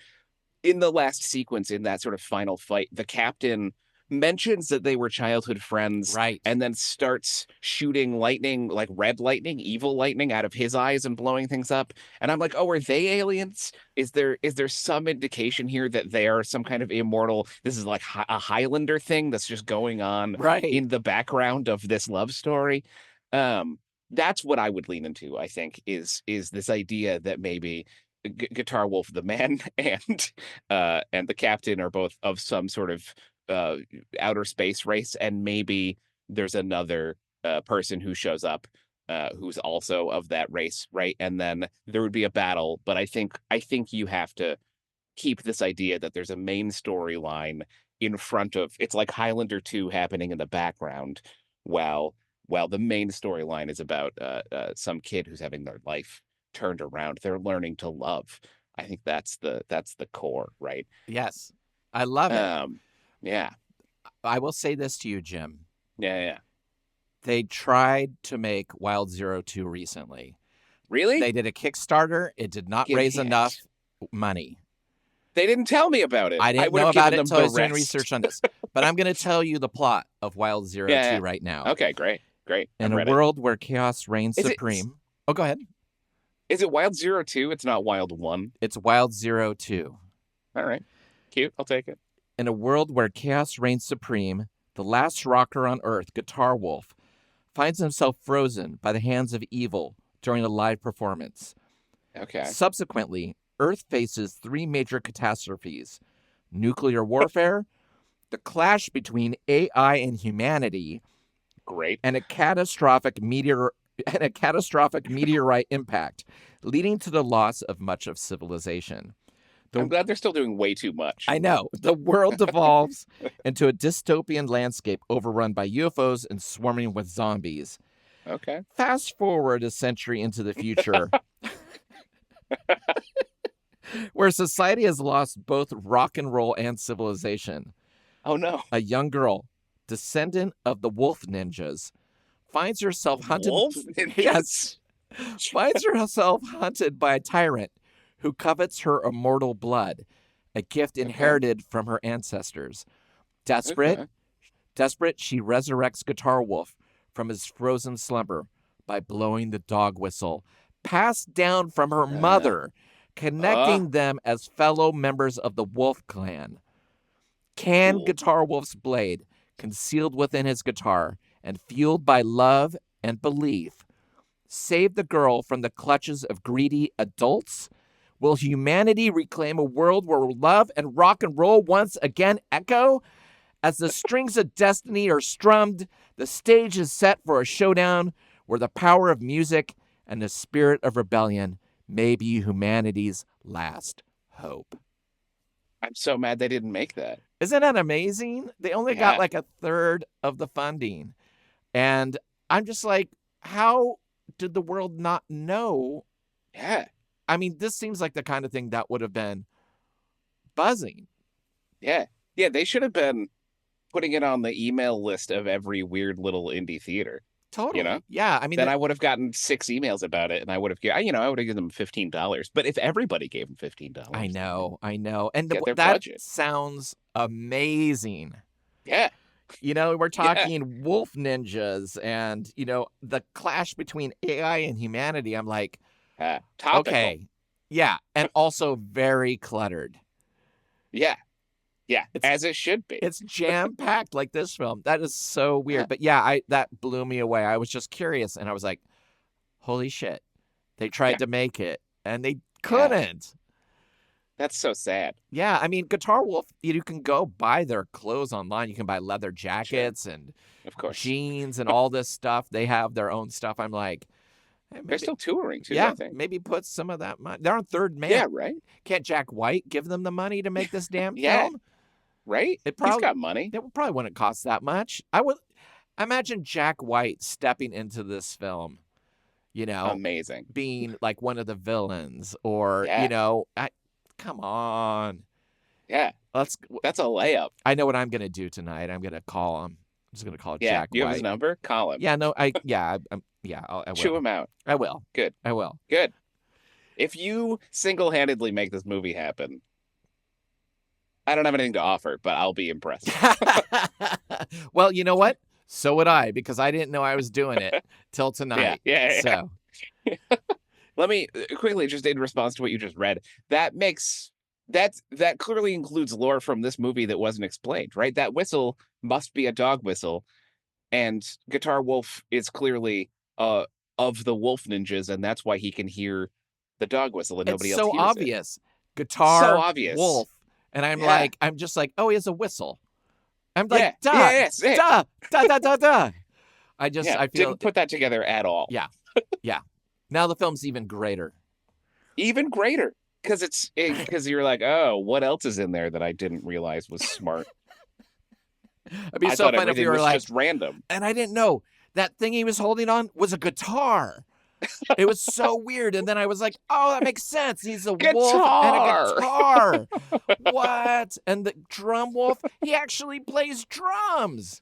in the last sequence in that sort of final fight, the captain mentions that they were childhood friends, right, and then starts shooting lightning, like red lightning, evil lightning out of his eyes and blowing things up. And I'm like, oh, are they aliens? Is there some indication here that they are some kind of immortal? This is like a Highlander thing that's just going on in the background of this love story. That's what I would lean into, I think, is this idea that maybe Guitar Wolf the man and the captain are both of some sort of outer space race, and maybe there's another person who shows up who's also of that race, right? And then there would be a battle. But I think you have to keep this idea that there's a main storyline in front of it's like Highlander 2 happening in the background, while the main storyline is about some kid who's having their life turned around. They're learning to love. I think that's the core, right? Yes, I love it. Yeah. I will say this to you, Jim. Yeah. They tried to make Wild Zero 2 recently. Really? They did a Kickstarter. It did not raise enough money. They didn't tell me about it. I didn't know about it until I was doing research on this. But I'm going to tell you the plot of Wild Zero 2 right now. Okay, great. In a world where chaos reigns supreme. Oh, go ahead. Is it Wild Zero 2? It's not Wild 1. It's Wild Zero 2. All right. Cute. I'll take it. In a world where chaos reigns supreme, the last rocker on Earth, Guitar Wolf, finds himself frozen by the hands of evil during a live performance. Okay. Subsequently, Earth faces three major catastrophes: nuclear warfare, the clash between AI and humanity, great, and a catastrophic meteorite impact, leading to the loss of much of civilization. I'm glad they're still doing way too much. I know. The world devolves into a dystopian landscape overrun by UFOs and swarming with zombies. Okay. Fast forward a century into the future, where society has lost both rock and roll and civilization. Oh, no. A young girl, descendant of the wolf ninjas, finds herself hunted. Wolf ninjas? Yes. Finds herself hunted by a tyrant who covets her immortal blood, a gift inherited from her ancestors. Desperate, she resurrects Guitar Wolf from his frozen slumber by blowing the dog whistle, passed down from her Uh, mother, uh, connecting them as fellow members of the Wolf clan. Can cool. Guitar Wolf's blade, concealed within his guitar and fueled by love and belief, save the girl from the clutches of greedy adults? Will humanity reclaim a world where love and rock and roll once again echo? As the strings of destiny are strummed, the stage is set for a showdown where the power of music and the spirit of rebellion may be humanity's last hope. I'm so mad they didn't make that. Isn't that amazing? They only got Yeah, like a third of the funding. And I'm just like, how did the world not know? yeah, I mean, this seems like the kind of thing that would have been buzzing. yeah. Yeah, they should have been putting it on the email list of every weird little indie theater, you know? Totally. Yeah. I mean, Then I would have gotten 6 emails about it and I would have, I would have given them $15. But if everybody gave them I $15, know. I know. And get their that budget. sounds amazing. Yeah, We're yeah. talking wolf ninjas and, the clash between AI and humanity. I'm like, Topical. okay. Yeah. And also very cluttered. Yeah, yeah, It's as it should be. it's jam packed like this film. That is so Yeah, weird. But yeah, that blew me away. I was just curious and I was like, holy shit. They yeah, tried to make it and they yeah. couldn't. That's so sad. Yeah, I mean, Guitar Wolf, you can go buy their clothes online. You can buy leather Sure, jackets and of course. jeans and all this stuff. They have their own stuff. I'm like, hey, They're maybe, still touring too, I yeah, think. maybe put some of that money. They're on third man. Yeah, right? Can't Jack White give them the money to make this damn Yeah, film? right? It He's probably got money. it probably wouldn't cost that much. I would imagine Jack White stepping into this film, Amazing. being like one of the villains, or Yeah, come on, yeah. let's. That's a layup. I know what I'm gonna do tonight. I'm gonna call him. I'm just gonna call Yeah, Jack you have his White. number? Call him. Yeah, no, I Chew will. him out. I will. Good, I will. good. If you single-handedly make this movie happen, I don't have anything to offer, but I'll be impressed. Well, you know what? So would I, because I didn't know I was doing it till Yeah, tonight. yeah, yeah. So Let me quickly, just in response to what you just read, that clearly includes lore from this movie that wasn't explained, right? That whistle must be a dog whistle, and Guitar Wolf is clearly of the wolf ninjas, and that's why he can hear the dog whistle and it's nobody else so hears it. obvious. So Guitar, obvious. wolf, and Yeah. I'm just like, oh, he has a whistle. I'm like, Yeah. duh, Yeah, yeah, sick. duh, duh, duh, duh, duh. Yeah. I feel, Didn't put that together at all. yeah, yeah. Now the film's even greater. Even greater. Because you're like, oh, what else is in there that I didn't realize was smart? It'd be I so thought fun if everything you were was like, just random. and I didn't know that thing he was holding on was a guitar. It was so weird. And then I was like, oh, that makes sense. He's a wolf and a Guitar. guitar. What? And the drum wolf, he actually plays drums.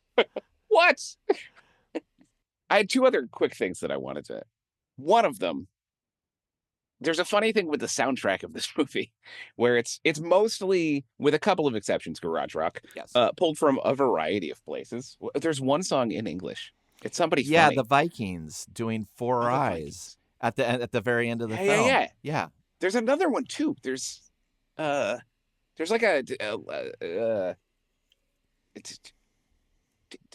What? I had two other quick things that I wanted to. One of them, there's a funny thing with the soundtrack of this movie, where it's mostly, with a couple of exceptions, garage rock, Yes. pulled from a variety of places. There's one song in English. It's somebody Yeah, funny. the Vikings doing Four Oh, the Eyes Vikings. at the very end of the Yeah, film. yeah. Yeah. There's another one too. There's like a it's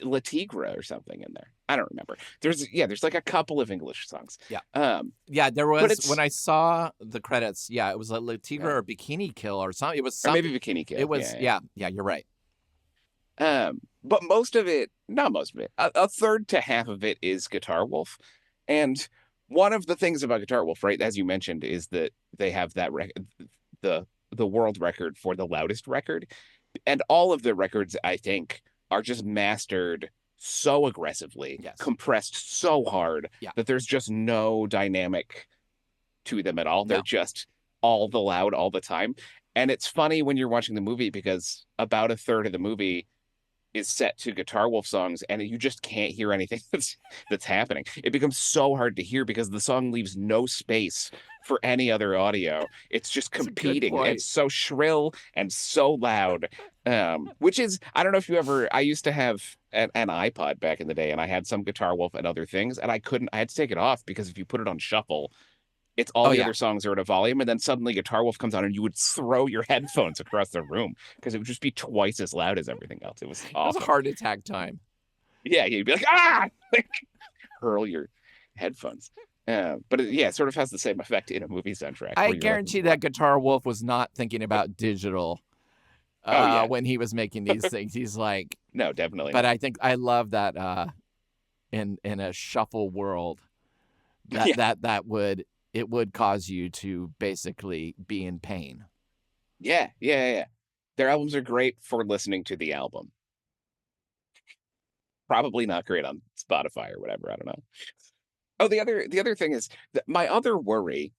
La Tigra or something in there. I don't remember. There's like a couple of English songs. Yeah. Um, Yeah, there but was it's when I saw the credits. Yeah, it was like Tigra yeah. or Bikini Kill or something. It was Or something. maybe Bikini Kill. It was yeah. You're right. But most of it, not most of it, a third to half of it is Guitar Wolf. And one of the things about Guitar Wolf, right, as you mentioned, is that they have that the world record for the loudest record. And all of the records, I think, are just mastered so aggressively, Yes. compressed so hard Yeah. that there's just no dynamic to them at all. No. They're just all the loud all the time. And it's funny when you're watching the movie because about a third of the movie is set to Guitar Wolf songs, and you just can't hear anything that's happening. It becomes so hard to hear because the song leaves no space for any other audio. It's just That's a good competing. point. It's so shrill and so loud. Which is, I don't know if you ever, I used to have an iPod back in the day, and I had some Guitar Wolf and other things, and I had to take it off because if you put it on shuffle, it's all Oh the yeah, other songs are at a volume, and then suddenly Guitar Wolf comes on, and you would throw your headphones across the room because it would just be twice as loud as everything else. It was it was a awful. heart attack time. Yeah, you'd be like, ah, like hurl your headphones. But yeah, it sort of has the same effect in a movie soundtrack I where you're like, guarantee what? that Guitar Wolf was not thinking about digital Oh yeah, when he was making these things. He's like, no, definitely but not. I think I love that in a shuffle world that Yeah, that would it would cause you to basically be in pain. yeah. Their albums are great for listening to the album. Probably not great on Spotify or whatever. I don't know. Oh, the other thing is that my other worry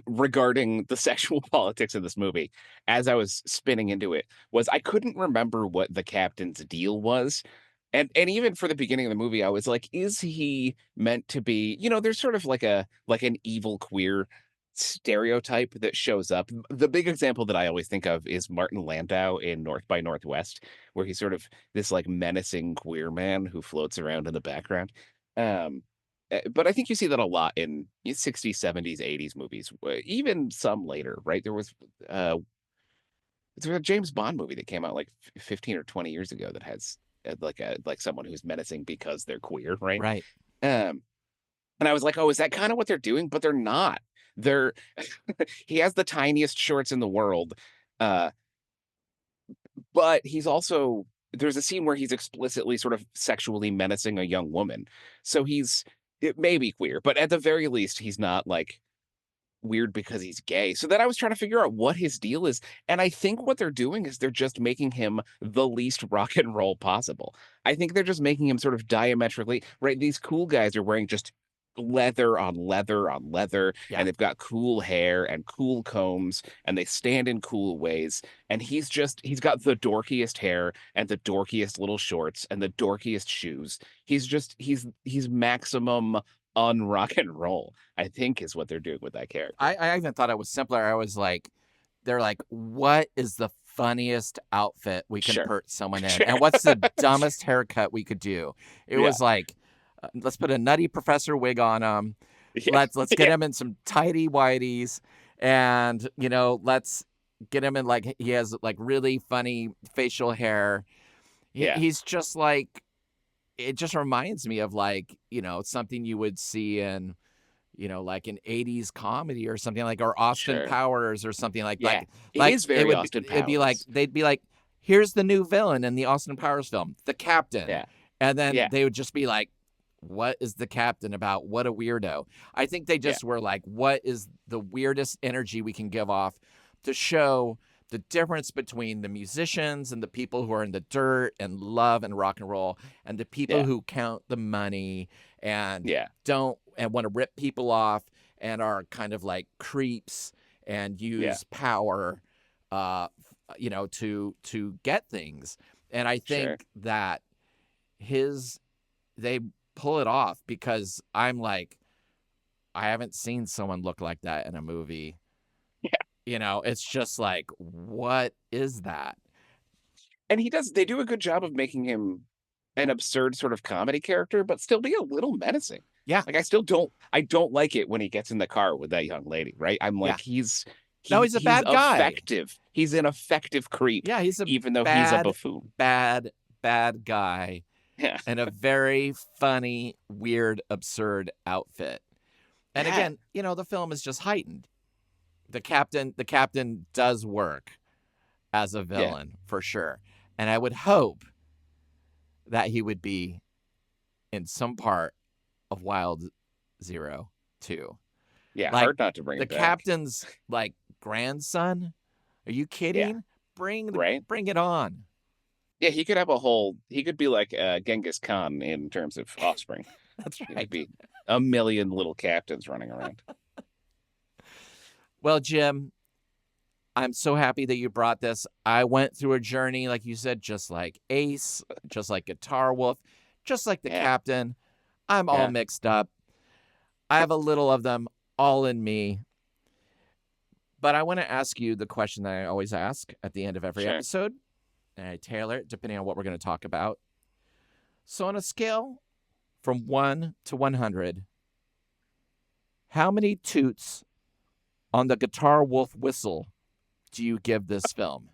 regarding the sexual politics of this movie as I was spinning into it was I couldn't remember what the captain's deal was. And even for the beginning of the movie, I was like, is he meant to be, there's sort of like an evil queer stereotype that shows up. The big example that I always think of is Martin Landau in North by Northwest, where he's sort of this like menacing queer man who floats around in the background. Um, but I think you see that a lot in 60s, 70s, 80s movies, even some later, right? Uh, there's a James Bond movie that came out like 15 or 20 years ago that has like someone who's menacing because they're queer, right? Right. Um, and I was like, oh, is that kind of what they're doing? But they're not. They're he has the tiniest shorts in the world. Uh, but he's also there's a scene where he's explicitly sort of sexually menacing a young woman. So it may be queer, but at the very least, he's not like weird because he's gay. So then I was trying to figure out what his deal is. And I think what they're doing is they're just making him the least rock and roll possible. I think they're just making him sort of diametrically, right? These cool guys are wearing just leather on leather on leather, Yeah. and they've got cool hair and cool combs, and they stand in cool ways. And he's got the dorkiest hair and the dorkiest little shorts and the dorkiest shoes. He's maximum unrock and roll, I think is what they're doing with that character. I even thought it was simpler. I was like, they're like, what is the funniest outfit we can Sure. put someone in? Sure. And what's the dumbest haircut we could do? It Yeah. was like, let's put a nutty professor wig on him. Yeah. Let's get Yeah. him in some tidy whities, and let's get him in like he has like really funny facial hair. Yeah. He's just like, it just reminds me of like something you would see in like an 80s comedy or something like, or Austin Sure. Powers or something like Yeah. It like is very Austin it'd be like Powers. they'd be like, here's the new villain in the Austin Powers film, the captain. Yeah. And then Yeah. they would just be like, what is the captain about? What a weirdo. I think they Yeah. just were like, what is the weirdest energy we can give off to show the difference between the musicians and the people who are in the dirt and love and rock and roll, and the people Yeah. who count the money and Yeah. don't and want to rip people off and are kind of like creeps and Yeah. use power to get things. And I Sure. think that they pull it off, because I'm like, I haven't seen someone look like that in a movie. It's just like, what is that? And they do a good job of making him an absurd sort of comedy character, but still be a little menacing. Yeah. Like I don't like it when he gets in the car with that young lady, right? I'm Yeah. like, he's No, he's a bad guy. effective. He's an effective creep, Yeah, he's a even though he's a bad, buffoon. bad, bad guy Yeah. in a very funny, weird, absurd outfit. And Yeah. again, the film is just heightened. The captain does work as a villain for sure. And I would hope that he would be in some part of Wild Zero too. Yeah, Like hard not to bring the it back. captain's like grandson. Are you kidding? Yeah. Bring Right? it on. Yeah, he could be like Genghis Khan in terms of offspring. That's He could right. be a million little captains running around. Well, Jim, I'm so happy that you brought this. I went through a journey, like you said, just like Ace, just like Guitar Wolf, just like the Yeah. Captain. I'm all Yeah. mixed up. I have a little of them all in me. But I want to ask you the question that I always ask at the end of every Sure. episode. And I tailor it depending on what we're going to talk about. So on a scale from 1 to 100, how many toots on the Guitar Wolf whistle do you give this film?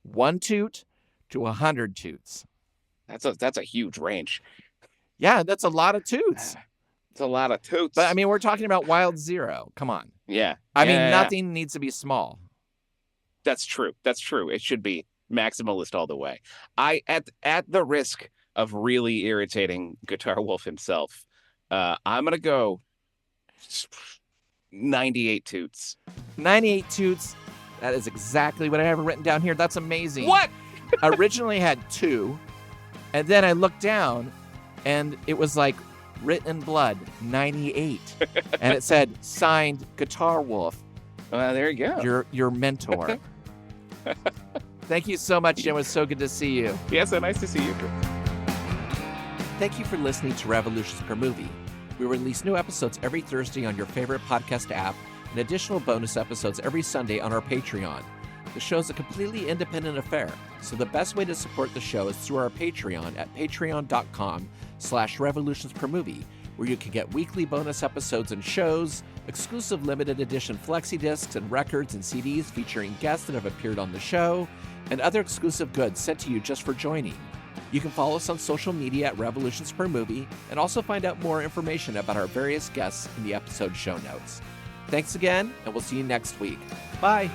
1 toot to 100 toots. That's a huge range. Yeah, that's a lot of toots. It's a lot of toots. But I mean, we're talking about Wild Zero. Come on. yeah. I mean, Yeah. nothing needs to be small. That's true. That's true. It should be maximalist all the way. I at the risk of really irritating Guitar Wolf himself, I'm gonna go 98 toots. 98 toots. That is exactly what I have written down here. That's amazing. What? I originally had 2, and then I looked down, and it was like written in blood, 98. And it said, signed Guitar Wolf, Well, there you go. your mentor. Thank you so much, Jim. It was so good to see you. Yeah, so nice to see you. Thank you for listening to Revolutions Per Movie. We release new episodes every Thursday on your favorite podcast app and additional bonus episodes every Sunday on our Patreon. The show is a completely independent affair, so the best way to support the show is through our Patreon at patreon.com/revolutionspermovie, where you can get weekly bonus episodes and shows, exclusive limited edition flexi discs and records and CDs featuring guests that have appeared on the show, and other exclusive goods sent to you just for joining. You can follow us on social media at Revolutions Per Movie and also find out more information about our various guests in the episode show notes. Thanks again, and we'll see you next week. Bye.